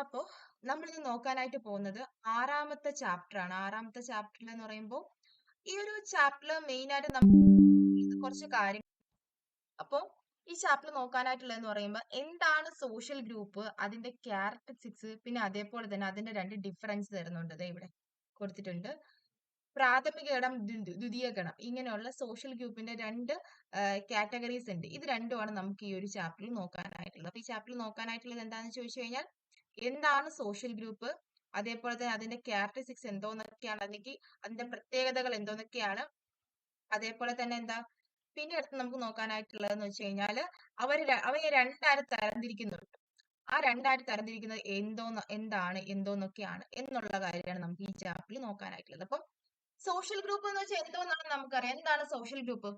അപ്പോ നമ്മളിന്ന് നോക്കാനായിട്ട് പോകുന്നത് ആറാമത്തെ ചാപ്റ്റർ ആണ്. ആറാമത്തെ ചാപ്റ്ററിൽ എന്ന് പറയുമ്പോൾ ഈ ഒരു ചാപ്റ്ററിൽ മെയിൻ ആയിട്ട് നമ്മൾ കുറച്ച് കാര്യം. അപ്പോ ഈ ചാപ്റ്റർ നോക്കാനായിട്ടുള്ളതെന്ന് പറയുമ്പോൾ എന്താണ് സോഷ്യൽ ഗ്രൂപ്പ്, അതിന്റെ ക്യാരക്ടറിസ്റ്റിക്സ്, പിന്നെ അതേപോലെ തന്നെ അതിന്റെ രണ്ട് ഡിഫറൻസ് തരുന്നുണ്ട്. ദേ ഇവിടെ കൊടുത്തിട്ടുണ്ട്. പ്രാഥമിക ഗണം, ദ്വിതീയ ഗണം, ഇങ്ങനെയുള്ള സോഷ്യൽ ഗ്രൂപ്പിന്റെ രണ്ട് കാറ്റഗറീസ് ഉണ്ട്. ഇത് രണ്ടുമാണ് നമുക്ക് ഈ ഒരു ചാപ്റ്ററിൽ നോക്കാനായിട്ടുള്ളത്. അപ്പൊ ഈ ചാപ്റ്ററിൽ നോക്കാനായിട്ടുള്ളത് എന്താണെന്ന് ചോദിച്ചു കഴിഞ്ഞാൽ എന്താണ് സോഷ്യൽ ഗ്രൂപ്പ്, അതേപോലെ തന്നെ അതിന്റെ ക്യാരക്ടറിസ്റ്റിക്സ് എന്തോന്നൊക്കെയാണ്, അല്ലെങ്കിൽ അതിന്റെ പ്രത്യേകതകൾ എന്തോന്നൊക്കെയാണ്, അതേപോലെ തന്നെ എന്താ പിന്നെ അടുത്ത് നമുക്ക് നോക്കാനായിട്ടുള്ളതെന്ന് വെച്ച് കഴിഞ്ഞാല് അവയെ രണ്ടായിട്ട് തരംതിരിക്കുന്നുണ്ട്. ആ രണ്ടായിട്ട് തരംതിരിക്കുന്നത് എന്തോന്നൊക്കെയാണ് എന്നുള്ള കാര്യമാണ് നമുക്ക് ഈ ചാപ്റ്ററിൽ നോക്കാനായിട്ടുള്ളത്. അപ്പം സോഷ്യൽ ഗ്രൂപ്പ് എന്ന് വെച്ചാൽ എന്തോന്നാണെന്ന് നമുക്കറിയാം. എന്താണ് സോഷ്യൽ ഗ്രൂപ്പ്?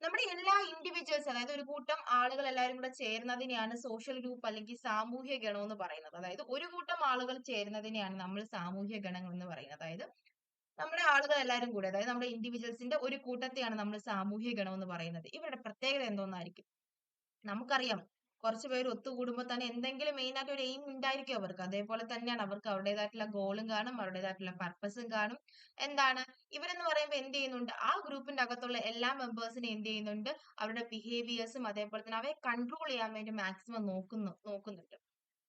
നമ്മുടെ എല്ലാ ഇൻഡിവിജ്വൽസ്, അതായത് ഒരു കൂട്ടം ആളുകൾ എല്ലാവരും കൂടെ ചേരുന്നതിനെയാണ് സോഷ്യൽ ഗ്രൂപ്പ് അല്ലെങ്കിൽ സാമൂഹ്യ ഗണം എന്ന് പറയുന്നത്. അതായത് ഒരു കൂട്ടം ആളുകൾ ചേരുന്നതിനെയാണ് നമ്മൾ സാമൂഹ്യ ഗണങ്ങൾ എന്ന് പറയുന്നത്. അതായത് നമ്മുടെ ആളുകൾ എല്ലാവരും കൂടെ, അതായത് നമ്മുടെ ഇൻഡിവിജ്വൽസിന്റെ ഒരു കൂട്ടത്തെയാണ് നമ്മൾ സാമൂഹ്യ ഗണം എന്ന് പറയുന്നത്. ഇവരുടെ പ്രത്യേകത എന്തോന്നായിരിക്കും? നമുക്കറിയാം, കുറച്ച് പേര് ഒത്തുകൂടുമ്പോൾ തന്നെ എന്തെങ്കിലും മെയിൻ ആയിട്ട് ഒരു എയിം ഉണ്ടായിരിക്കും അവർക്ക്. അതേപോലെ തന്നെയാണ് അവർക്ക് അവരുടേതായിട്ടുള്ള ഗോളും കാണും, അവരുടേതായിട്ടുള്ള പർപ്പസും കാണും. എന്താണ് ഇവരെന്ന് പറയുമ്പോൾ എന്ത് ചെയ്യുന്നുണ്ട്? ആ ഗ്രൂപ്പിന്റെ അകത്തുള്ള എല്ലാ മെമ്പേഴ്സിനെ എന്ത് ചെയ്യുന്നുണ്ട്? അവരുടെ ബിഹേവിയേഴ്സും അതേപോലെ തന്നെ അവയെ കൺട്രോൾ ചെയ്യാൻ വേണ്ടി മാക്സിമം നോക്കുന്നുണ്ട്.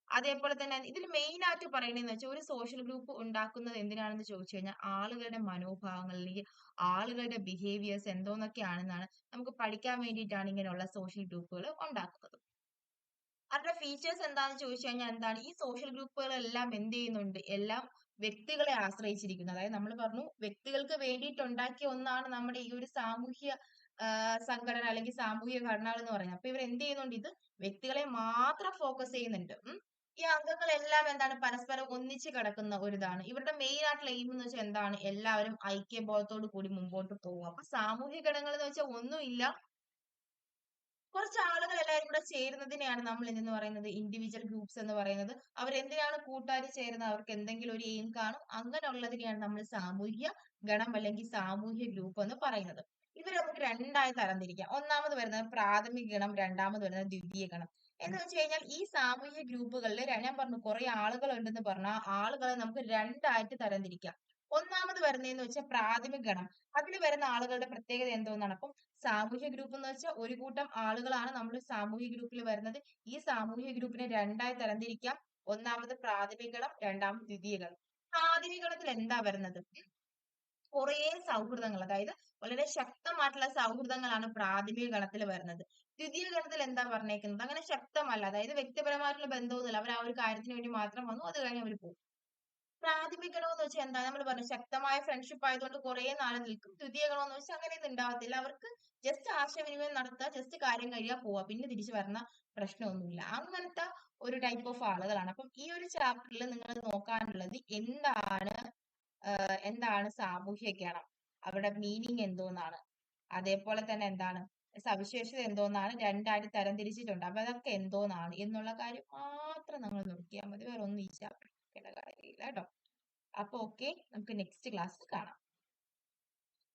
അതേപോലെ തന്നെ ഇതിൽ മെയിൻ ആയിട്ട് പറയണതെന്ന് വെച്ചാൽ ഒരു സോഷ്യൽ ഗ്രൂപ്പ് ഉണ്ടാക്കുന്നത് എന്തിനാണെന്ന് ചോദിച്ചു കഴിഞ്ഞാൽ ആളുകളുടെ മനോഭാവങ്ങൾ അല്ലെങ്കിൽ ആളുകളുടെ ബിഹേവിയേഴ്സ് എന്തോന്നൊക്കെയാണെന്നാണ് നമുക്ക് പഠിക്കാൻ വേണ്ടിയിട്ടാണ് ഇങ്ങനെയുള്ള സോഷ്യൽ ഗ്രൂപ്പുകൾ ഉണ്ടാക്കുന്നത്. അവരുടെ ഫീച്ചേഴ്സ് എന്താണെന്ന് ചോദിച്ചു കഴിഞ്ഞാൽ എന്താണ്, ഈ സോഷ്യൽ ഗ്രൂപ്പുകളെല്ലാം എന്ത് ചെയ്യുന്നുണ്ട്? എല്ലാം വ്യക്തികളെ ആശ്രയിച്ചിരിക്കുന്നു. അതായത് നമ്മൾ പറഞ്ഞു വ്യക്തികൾക്ക് വേണ്ടിയിട്ട് ഉണ്ടാക്കിയ ഒന്നാണ് നമ്മുടെ ഈ ഒരു സാമൂഹ്യ സംഘടന അല്ലെങ്കിൽ സാമൂഹ്യ ഘടനകൾ എന്ന് പറയുന്നത്. അപ്പൊ ഇവർ എന്ത് ചെയ്യുന്നുണ്ട്? ഇത് വ്യക്തികളെ മാത്രം ഫോക്കസ് ചെയ്യുന്നുണ്ട്. ഈ അംഗങ്ങളെല്ലാം എന്താണ് പരസ്പരം ഒന്നിച്ച് കിടക്കുന്ന ഒരിതാണ്. ഇവരുടെ മെയിൻ ആയിട്ടുള്ള എയിം എന്ന് വെച്ചാൽ എന്താണ്? എല്ലാവരും ഐക്യബോധത്തോടു കൂടി മുമ്പോട്ട് പോകുക. അപ്പൊ സാമൂഹ്യ ഘടകങ്ങൾ എന്ന് വെച്ചാൽ ഒന്നുമില്ല, കുറച്ച് ആളുകൾ എല്ലാവരും കൂടെ ചേരുന്നതിനെയാണ് നമ്മൾ എന്തെന്ന് പറയുന്നത്? ഇൻഡിവിജ്വൽ ഗ്രൂപ്പ്സ് എന്ന് പറയുന്നത്. അവരെന്തിനാണ് കൂട്ടായി ചേരുന്നത്? അവർക്ക് എന്തെങ്കിലും ഒരു എയിം കാണും. അങ്ങനെയുള്ളതിനെയാണ് നമ്മൾ സാമൂഹ്യ ഗണം അല്ലെങ്കിൽ സാമൂഹ്യ ഗ്രൂപ്പ് എന്ന് പറയുന്നത്. ഇവരെ നമുക്ക് രണ്ടായി തരംതിരിക്കാം. ഒന്നാമത് വരുന്നത് പ്രാഥമിക ഗണം, രണ്ടാമത് വരുന്നത് ദ്വിതീയ ഗണം. എന്ന് വെച്ച് കഴിഞ്ഞാൽ ഈ സാമൂഹ്യ ഗ്രൂപ്പുകളിൽ ഞാൻ പറഞ്ഞു കുറെ ആളുകൾ ഉണ്ടെന്ന് പറഞ്ഞാൽ ആ ആളുകളെ നമുക്ക് രണ്ടായിട്ട് തരംതിരിക്കാം. ഒന്നാമത് വരുന്നതെന്ന് വെച്ചാൽ പ്രാഥമിക ഗണം. അതിൽ വരുന്ന ആളുകളുടെ പ്രത്യേകത എന്തോന്നാണ്? അപ്പം സാമൂഹ്യ ഗ്രൂപ്പ് എന്ന് വെച്ചാൽ ഒരു കൂട്ടം ആളുകളാണ് നമ്മൾ സാമൂഹ്യ ഗ്രൂപ്പിൽ വരുന്നത്. ഈ സാമൂഹ്യ ഗ്രൂപ്പിനെ രണ്ടായി തരംതിരിക്കാം. ഒന്നാമത് പ്രാഥമിക ഗണം, രണ്ടാമത് ദ്വിതീയ ഗണം. പ്രാഥമിക ഗണത്തിൽ എന്താ വരുന്നത്? കുറേ സൗഹൃദങ്ങൾ, അതായത് വളരെ ശക്തമായിട്ടുള്ള സൗഹൃദങ്ങളാണ് പ്രാഥമിക ഗണത്തിൽ വരുന്നത്. ദ്വിതീയ ഗണത്തിൽ എന്താ പറഞ്ഞേക്കുന്നത്? അങ്ങനെ ശക്തമല്ല, അതായത് വ്യക്തിപരമായിട്ടുള്ള ബന്ധമൊന്നുമില്ല. അവർ ആ ഒരു കാര്യത്തിന് വേണ്ടി മാത്രം വന്നു, അത് കഴിഞ്ഞ് അവർ പോകും. പ്രാഥമിക ഗണം എന്ന് വെച്ചാൽ എന്താ? നമ്മൾ പറഞ്ഞു ശക്തമായ ഫ്രണ്ട്ഷിപ്പ് ആയതുകൊണ്ട് കുറെ നാൾ നിൽക്കും. ദ്വിതീയ ഗണം എന്ന് വെച്ചാൽ അങ്ങനെയൊന്നും ഉണ്ടാവത്തില്ല. അവർക്ക് ജസ്റ്റ് ആശയവിനിമയം നടത്തുക, ജസ്റ്റ് കാര്യം കഴിയുക, പോവുക, പിന്നെ തിരിച്ചു വരുന്ന പ്രശ്നമൊന്നുമില്ല. അങ്ങനത്തെ ഒരു ടൈപ്പ് ഓഫ് ആളുകളാണ്. അപ്പം ഈ ഒരു ചാപ്റ്ററിൽ നിങ്ങൾ നോക്കാനുള്ളത് എന്താണ് സാമൂഹ്യ ഗണം, അവരുടെ മീനിങ് എന്തോന്നാണ്, അതേപോലെ തന്നെ എന്താണ് സവിശേഷത എന്തോന്നാണ്, രണ്ടായിട്ട് തരംതിരിച്ചിട്ടുണ്ട്. അപ്പൊ അതൊക്കെ എന്തോന്നാണ് എന്നുള്ള കാര്യം മാത്രം നമ്മൾ നോക്കിയാൽ മതി. വേറെ ഒന്നും ഈ ചാപ്റ്റർ കാര്യമില്ല കേട്ടോ. അപ്പൊ ഓക്കെ, നമുക്ക് നെക്സ്റ്റ് ക്ലാസ്സിൽ കാണാം.